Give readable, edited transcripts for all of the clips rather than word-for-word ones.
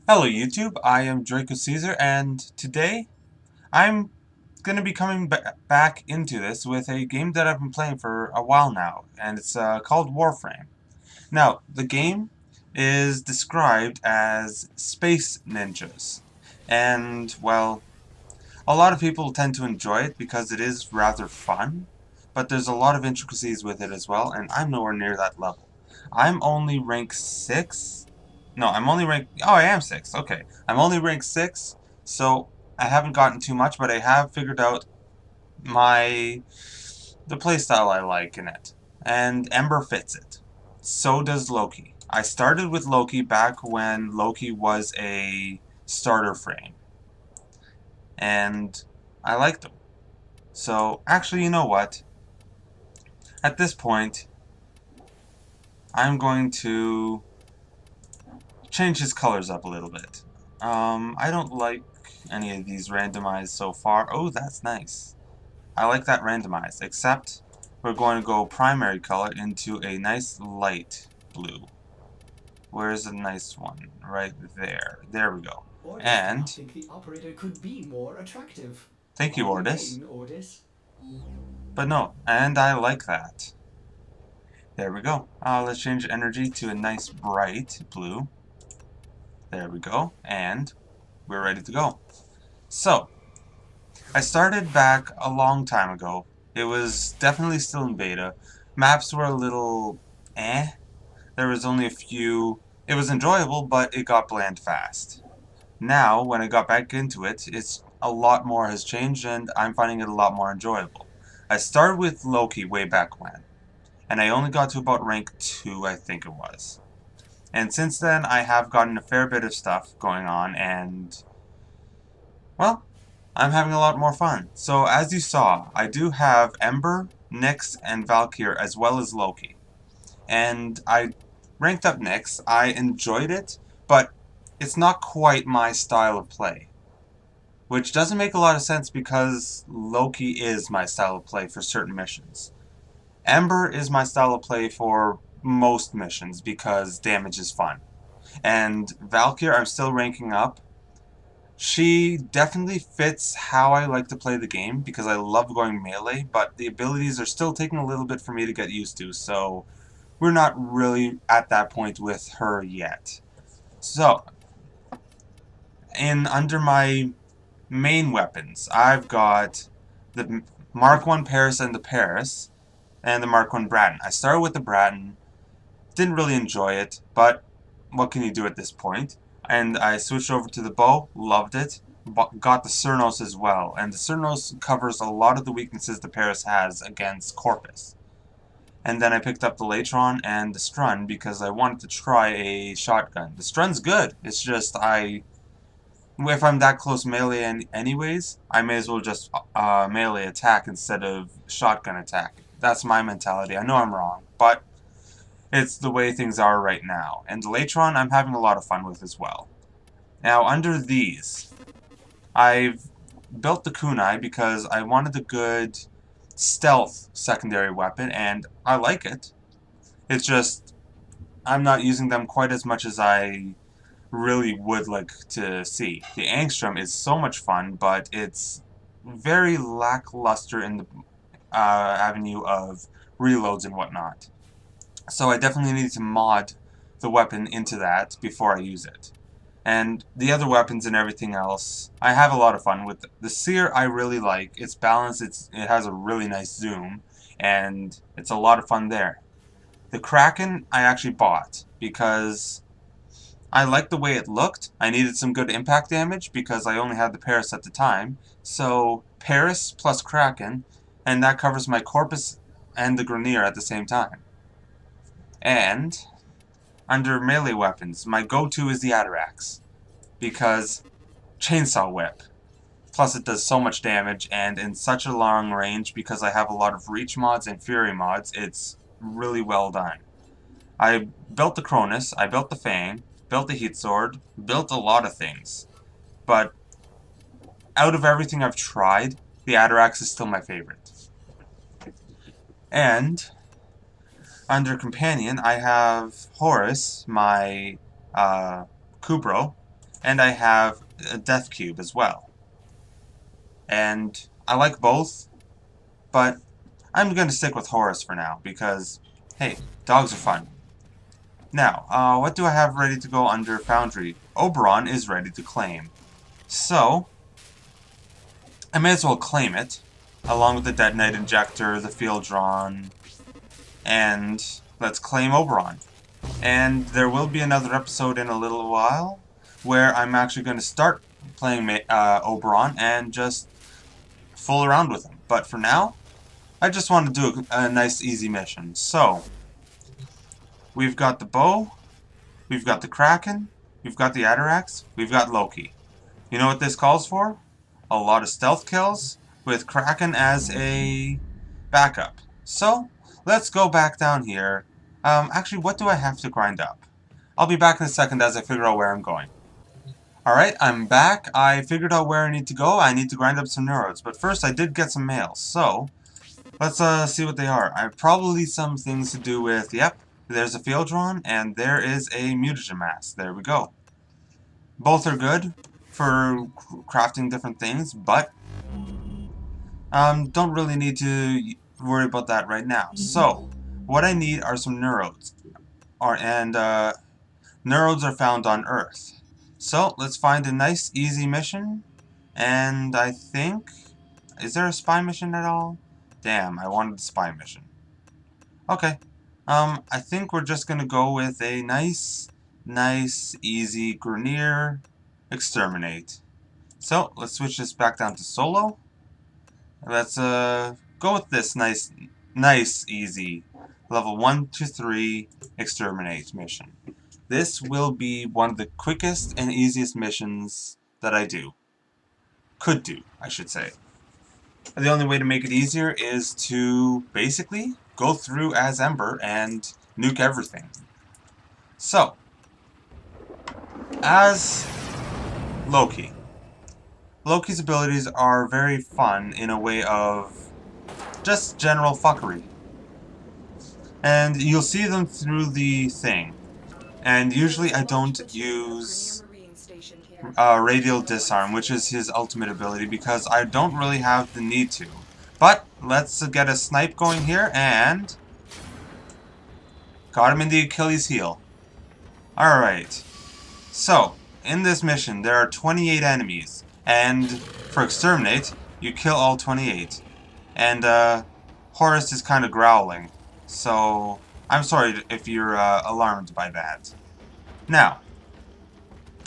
Hello YouTube, I am Draco Caesar, and today I'm going to be coming back into this with a game that I've been playing for a while now, and it's called Warframe. Now, the game is described as space ninjas, and well, a lot of people tend to enjoy it because it is rather fun, but there's a lot of intricacies with it as well, and I'm nowhere near that level. I'm only rank 6. No, I'm only rank... Oh, I am 6. Okay. I'm only rank 6, so I haven't gotten too much, but I have figured out my... the playstyle I like in it. And Ember fits it. So does Loki. I started with Loki back when Loki was a starter frame. And I liked him. So, actually, you know what? At this point, I'm going to change his colors up a little bit. I don't like any of these randomized so far. Oh, that's nice. I like that randomized, except we're going to go primary color into a nice light blue. Where's the nice one? Right there. There we go. Ordis did not And, think the operator could be more attractive. thank you, Call Ordis. again, Ordis. But no, and I like that. There we go. Let's change energy to a nice bright blue. There we go. And we're ready to go. So, I started back a long time ago. It was definitely still in beta. Maps were a little eh. There was only a few. It was enjoyable, but it got bland fast. Now, when I got back into it, it's a lot more has changed and I'm finding it a lot more enjoyable. I started with Loki way back when, and I only got to about rank 2, I think it was. And since then, I have gotten a fair bit of stuff going on, and, well, I'm having a lot more fun. So, as you saw, I do have Ember, Nyx, and Valkyr, as well as Loki. And I ranked up Nyx. I enjoyed it, but it's not quite my style of play. Which doesn't make a lot of sense because Loki is my style of play for certain missions. Ember is my style of play for most missions because damage is fun. And Valkyr, I'm still ranking up. She definitely fits how I like to play the game because I love going melee, but the abilities are still taking a little bit for me to get used to, so we're not really at that point with her yet. So, in under my main weapons, I've got the Mark 1 Paris and the Paris, and the Mark 1 Bratton. I started with the Bratton, didn't really enjoy it, but what can you do at this point? And I switched over to the bow, loved it, got the Cernos as well, and the Cernos covers a lot of the weaknesses the Paris has against Corpus. And then I picked up the Latron and the Strun because I wanted to try a shotgun. The Strun's good, it's just if I'm that close melee anyways, I may as well just melee attack instead of shotgun attack. That's my mentality. I know I'm wrong, but it's the way things are right now. And the Latron I'm having a lot of fun with as well. Now, under these, I've built the kunai because I wanted a good stealth secondary weapon, and I like it. It's just, I'm not using them quite as much as I really would like to see. The Angstrom is so much fun, but it's very lackluster in the avenue of reloads and whatnot. So I definitely need to mod the weapon into that before I use it. And the other weapons and everything else, I have a lot of fun with. The Seer I really like. It's balanced, it has a really nice zoom, and it's a lot of fun there. The Kraken I actually bought because I liked the way it looked. I needed some good impact damage because I only had the Paris at the time. So Paris plus Kraken, and that covers my Corpus and the Grenier at the same time. And under melee weapons, my go-to is the Atarax because Chainsaw Whip. Plus it does so much damage, and in such a long range because I have a lot of Reach mods and Fury mods, it's really well done. I built the Cronus, I built the Fang, built the Heat Sword, built a lot of things. But out of everything I've tried, the Atarax is still my favorite. And under Companion, I have Horus, my Kubro, and I have a Death Cube as well. And I like both, but I'm going to stick with Horus for now because, hey, dogs are fun. Now, what do I have ready to go under Foundry? Oberon is ready to claim. So, I may as well claim it, along with the Detonite Injector, the Field Drawn, and let's claim Oberon. And there will be another episode in a little while where I'm actually going to start playing Oberon and just fool around with him. But for now, I just want to do a nice easy mission. So, we've got the bow, we've got the Kraken, we've got the Atarax, we've got Loki. You know what this calls for? A lot of stealth kills with Kraken as a backup. So, let's go back down here. Actually, what do I have to grind up? I'll be back in a second as I figure out where I'm going. Alright, I'm back. I figured out where I need to go. I need to grind up some Neurodes. But first, I did get some mail. So, let's see what they are. I have probably some things to do with, yep, there's a Field Drawn, and there is a Mutagen Mask. There we go. Both are good for crafting different things, but don't really need to worry about that right now. So, what I need are some Neurodes. Neurodes are found on Earth. So, let's find a nice, easy mission. And I think... Is there a spy mission at all? Damn, I wanted the spy mission. Okay. I think we're just gonna go with a nice, easy Grenier Exterminate. So, let's switch this back down to solo. Let's go with this nice, easy level 1 to 3 Exterminate mission. This will be one of the quickest and easiest missions that I do. Could do, I should say. The only way to make it easier is to basically go through as Ember and nuke everything. So, as Loki. Loki's abilities are very fun in a way of just general fuckery. And you'll see them through the thing. And usually I don't use Radial Disarm, which is his ultimate ability, because I don't really have the need to. But let's get a snipe going here, and got him in the Achilles heel. Alright. So, in this mission, there are 28 enemies. And for Exterminate, you kill all 28. And, Horus is kind of growling. So, I'm sorry if you're alarmed by that. Now,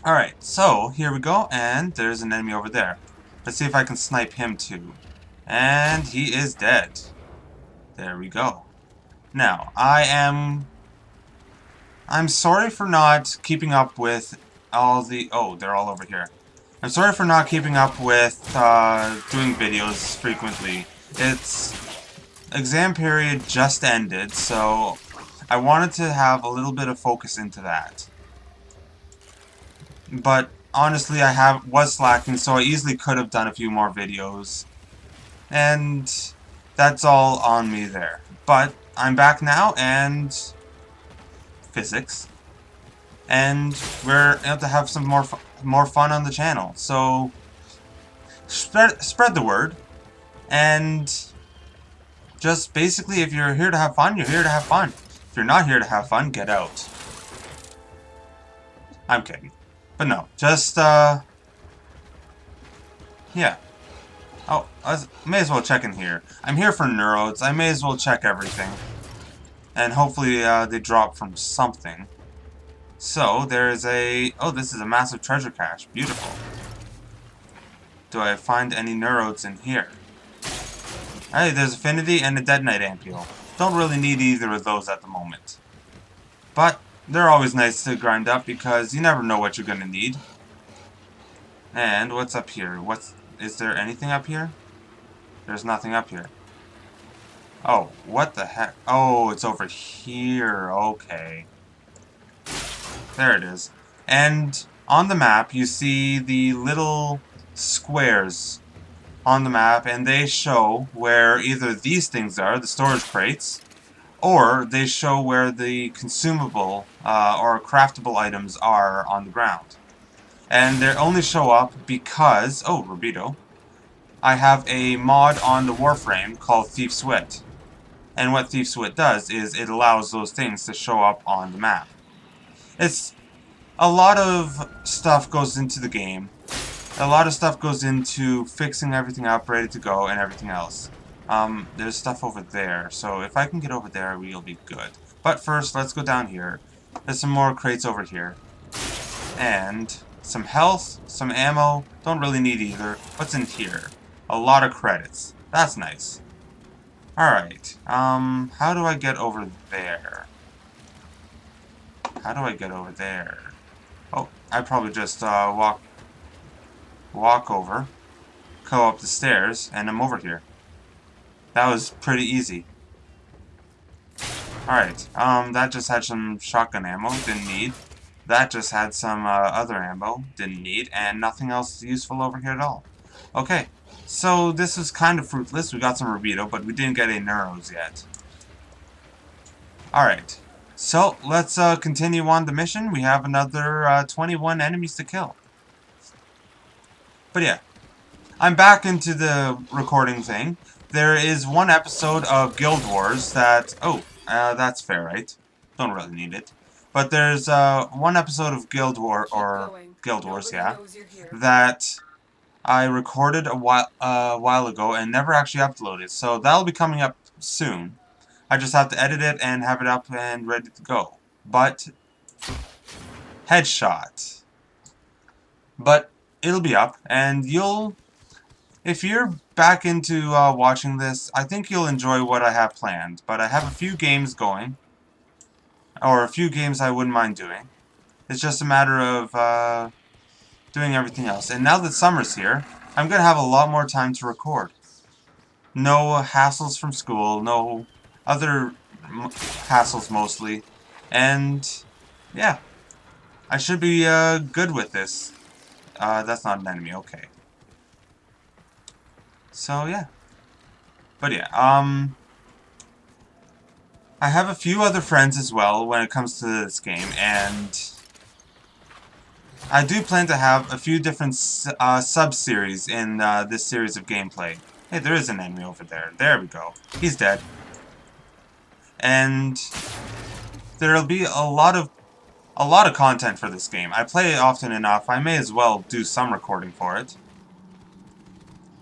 alright, so here we go, and there's an enemy over there. Let's see if I can snipe him too. And he is dead. There we go. Now, I'm sorry for not keeping up with all the... Oh, they're all over here. I'm sorry for not keeping up with doing videos frequently. It's... Exam period just ended, so I wanted to have a little bit of focus into that. But honestly, was slacking, so I easily could have done a few more videos. And that's all on me there. But I'm back now, and physics. And we're able to have some more fun on the channel. So spread the word, and just basically, if you're here to have fun, you're here to have fun. If you're not here to have fun, get out. I'm kidding. But no, just, yeah. Oh, I may as well check in here. I'm here for Neurodes. I may as well check everything. And hopefully, they drop from something. So, there's a... Oh, this is a massive treasure cache. Beautiful. Do I find any Neurodes in here? Hey, there's Affinity and a Detonite Ampule. Don't really need either of those at the moment. But they're always nice to grind up because you never know what you're gonna need. And what's up here? Is there anything up here? There's nothing up here. Oh, what the heck? Oh, it's over here. Okay. There it is. And on the map, you see the little squares on the map, and they show where either these things are, the storage crates, or they show where the consumable or craftable items are on the ground. And they only show up because, oh, Rubido, I have a mod on the Warframe called Thief's Wit. And what Thief's Wit does is it allows those things to show up on the map. It's a lot of stuff goes into the game. A lot of stuff goes into fixing everything up, ready to go, and everything else. There's stuff over there, so if I can get over there, we'll be good. But first, let's go down here. There's some more crates over here. And some health, some ammo. Don't really need either. What's in here? A lot of credits. That's nice. Alright, how do I get over there? How do I get over there? Oh, I probably just, walk over, go up the stairs, and I'm over here. That was pretty easy. Alright, that just had some shotgun ammo, didn't need. That just had some, other ammo, didn't need, and nothing else useful over here at all. Okay, so this is kind of fruitless. We got some Rubido, but we didn't get any Neurodes yet. Alright, so let's, continue on the mission. We have another, 21 enemies to kill. But yeah, I'm back into the recording thing. There is one episode of Guild Wars that... Oh, that's fair, right? Don't really need it. But there's one episode of Guild Wars, yeah, that I recorded a while ago and never actually uploaded. So that'll be coming up soon. I just have to edit it and have it up and ready to go. But headshot. But it'll be up, and you'll... If you're back into watching this, I think you'll enjoy what I have planned. But I have a few games going, or a few games I wouldn't mind doing. It's just a matter of doing everything else. And now that summer's here, I'm going to have a lot more time to record. No hassles from school, no other hassles mostly. And, yeah, I should be good with this. That's not an enemy, okay. So, yeah. But yeah, I have a few other friends as well when it comes to this game, and I do plan to have a few different sub-series in this series of gameplay. Hey, there is an enemy over there. There we go. He's dead. And there'll be a lot of content for this game. I play it often enough. I may as well do some recording for it.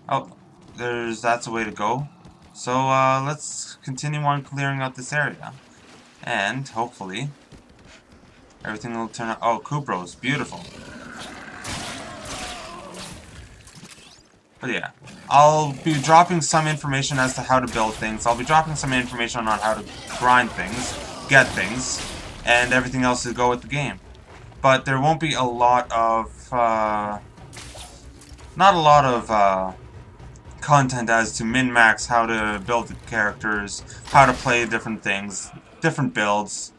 Oh, that's a way to go. So, let's continue on clearing out this area. And, hopefully, everything will turn out... Oh, Kupros, beautiful. But yeah, I'll be dropping some information as to how to build things. I'll be dropping some information on how to grind things, get things, and everything else to go with the game. But there won't be a lot of, not a lot of, content as to min-max how to build the characters, how to play different things, different builds.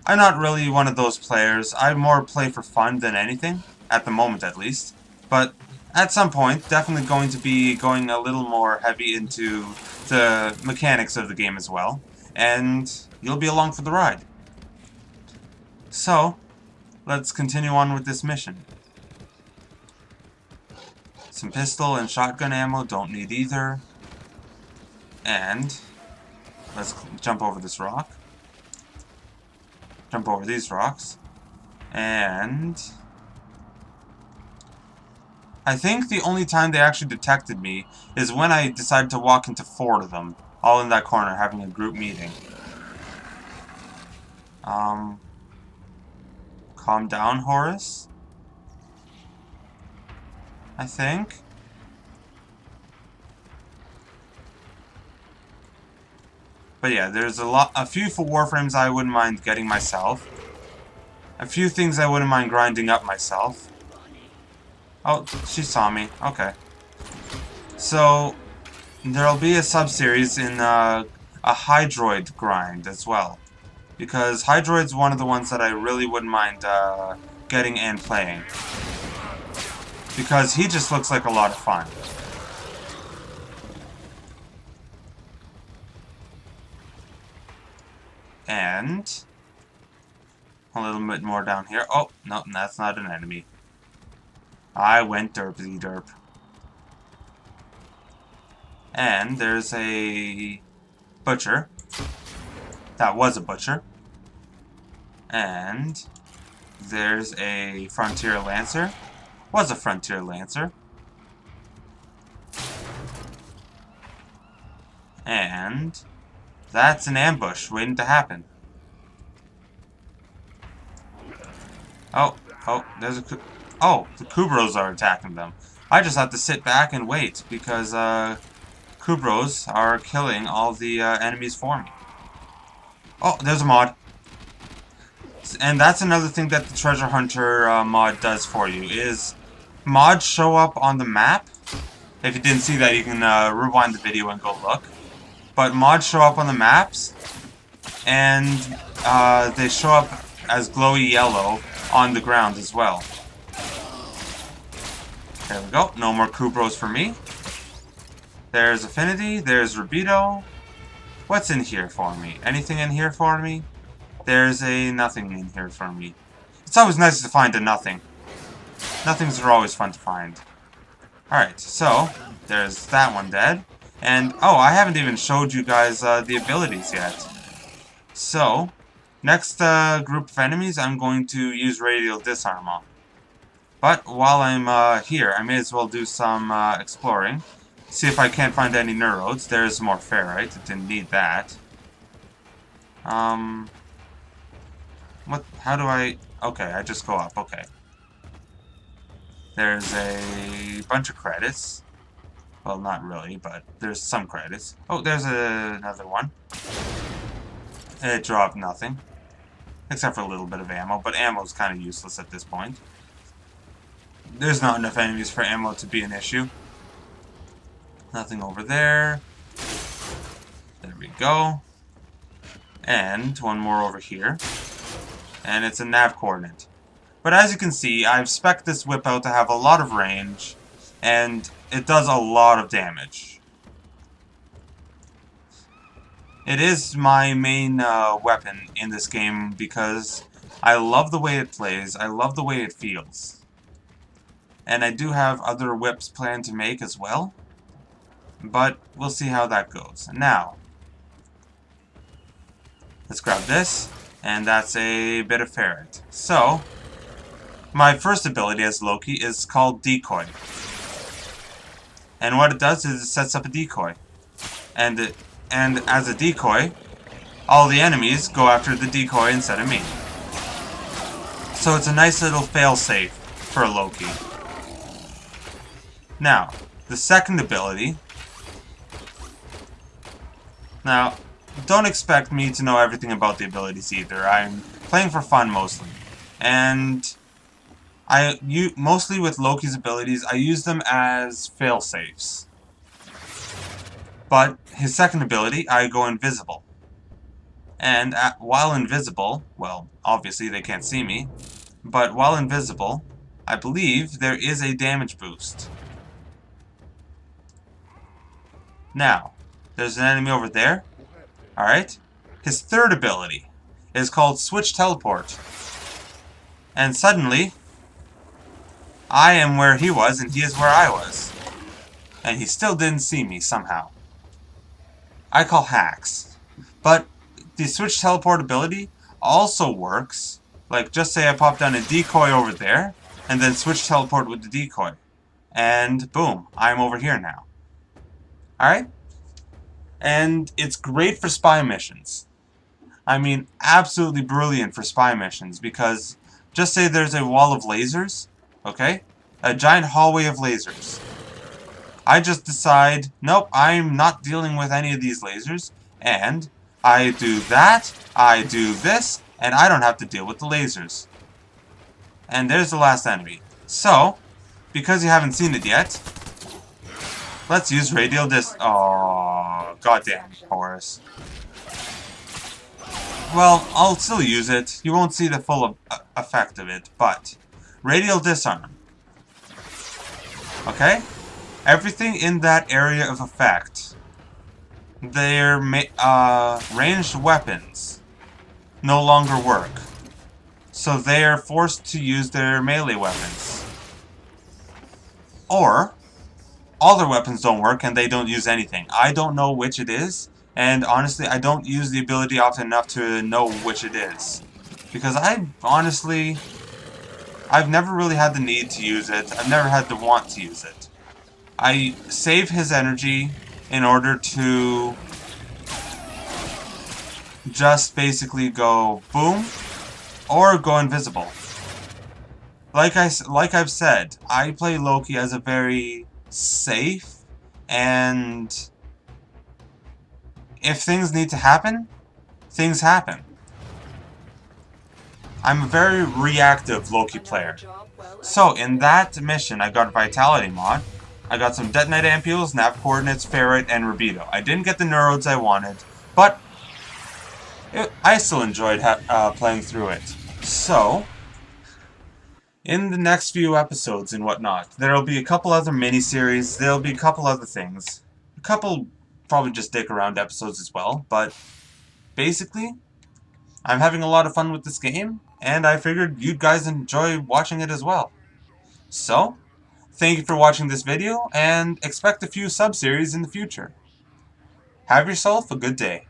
I'm not really one of those players. I more play for fun than anything, at the moment at least. But at some point, definitely going to be going a little more heavy into the mechanics of the game as well. And you'll be along for the ride. So, let's continue on with this mission. Some pistol and shotgun ammo, don't need either. And let's jump over this rock. Jump over these rocks. And I think the only time they actually detected me is when I decided to walk into 4 of them, all in that corner having a group meeting. Calm down, Horace. I think. But yeah, there's a few for Warframes I wouldn't mind getting myself. A few things I wouldn't mind grinding up myself. Oh, she saw me. Okay. So, there'll be a sub-series in a Hydroid grind as well. Because Hydroid's one of the ones that I really wouldn't mind getting and playing. Because he just looks like a lot of fun. And a little bit more down here. Oh, no, that's not an enemy. I went derpy derp. And there's a butcher. That was a butcher. And there's a frontier lancer. Was a frontier lancer. And that's an ambush waiting to happen. Oh, there's a... Oh, the Kubros are attacking them. I just have to sit back and wait because Kubros are killing all the enemies for me. Oh, there's a mod. And that's another thing that the Treasure Hunter mod does for you, is mods show up on the map. If you didn't see that, you can rewind the video and go look. But mods show up on the maps, and they show up as glowy yellow on the ground as well. There we go. No more Kubros for me. There's Affinity. There's Rubido. What's in here for me? Anything in here for me? There's a nothing in here for me. It's always nice to find a nothing. Nothings are always fun to find. Alright, so there's that one dead. And, oh, I haven't even showed you guys the abilities yet. So, next group of enemies, I'm going to use Radial Disarm on. But while I'm here, I may as well do some exploring. See if I can't find any Neurodes. There's more ferrite. It didn't need that. What? How do I... Okay, I just go up. Okay. There's a bunch of credits. Well, not really, but there's some credits. Oh, there's another one. It dropped nothing. Except for a little bit of ammo, but ammo's kind of useless at this point. There's not enough enemies for ammo to be an issue. Nothing over there. There we go. And one more over here. And it's a nav coordinate. But as you can see, I've spec'd this whip out to have a lot of range, and it does a lot of damage. It is my main weapon in this game because I love the way it plays, I love the way it feels. And I do have other whips planned to make as well, but we'll see how that goes. Now, let's grab this, and that's a bit of ferret. So, my first ability as Loki is called Decoy. And what it does is it sets up a decoy. And as a decoy, all the enemies go after the decoy instead of me. So it's a nice little fail-safe for Loki. Now, the second ability... Now, don't expect me to know everything about the abilities either. I'm playing for fun mostly. And mostly with Loki's abilities, I use them as fail-safes. But his second ability, I go invisible. And while invisible, well, obviously they can't see me, but while invisible, I believe there is a damage boost. Now, there's an enemy over there. Alright? His third ability is called Switch Teleport. And suddenly, I am where he was and he is where I was. And he still didn't see me somehow. I call hacks. But the Switch Teleport ability also works. Like, just say I pop down a decoy over there, and then Switch Teleport with the decoy. And boom, I'm over here now. Alright? And it's great for spy missions. I mean, absolutely brilliant for spy missions, because just say there's a wall of lasers, okay? A giant hallway of lasers. I just decide, nope, I'm not dealing with any of these lasers, and I do that, I do this, and I don't have to deal with the lasers. And there's the last enemy. So, because you haven't seen it yet, let's use Radial Oh, goddamn, Horus. Well, I'll still use it. You won't see the full effect of it, but Radial Disarm. Okay? Everything in that area of effect, their ranged weapons no longer work. So they are forced to use their melee weapons. Or all their weapons don't work and they don't use anything. I don't know which it is, and honestly, I don't use the ability often enough to know which it is. Because I've never really had the need to use it. I've never had the want to use it. I save his energy in order to just basically go boom or go invisible. Like I've said, I play Loki as a very safe, and if things need to happen, things happen. I'm a very reactive Loki player. So in that mission, I got a Vitality mod. I got some Detonite Ampules, Nav Coordinates, Ferrite, and Rubido. I didn't get the Neurodes I wanted, but I still enjoyed playing through it. So, in the next few episodes and whatnot, there'll be a couple other mini-series, there'll be a couple other things. A couple probably just dick around episodes as well, but basically, I'm having a lot of fun with this game, and I figured you guys enjoy watching it as well. So, thank you for watching this video, and expect a few sub-series in the future. Have yourself a good day.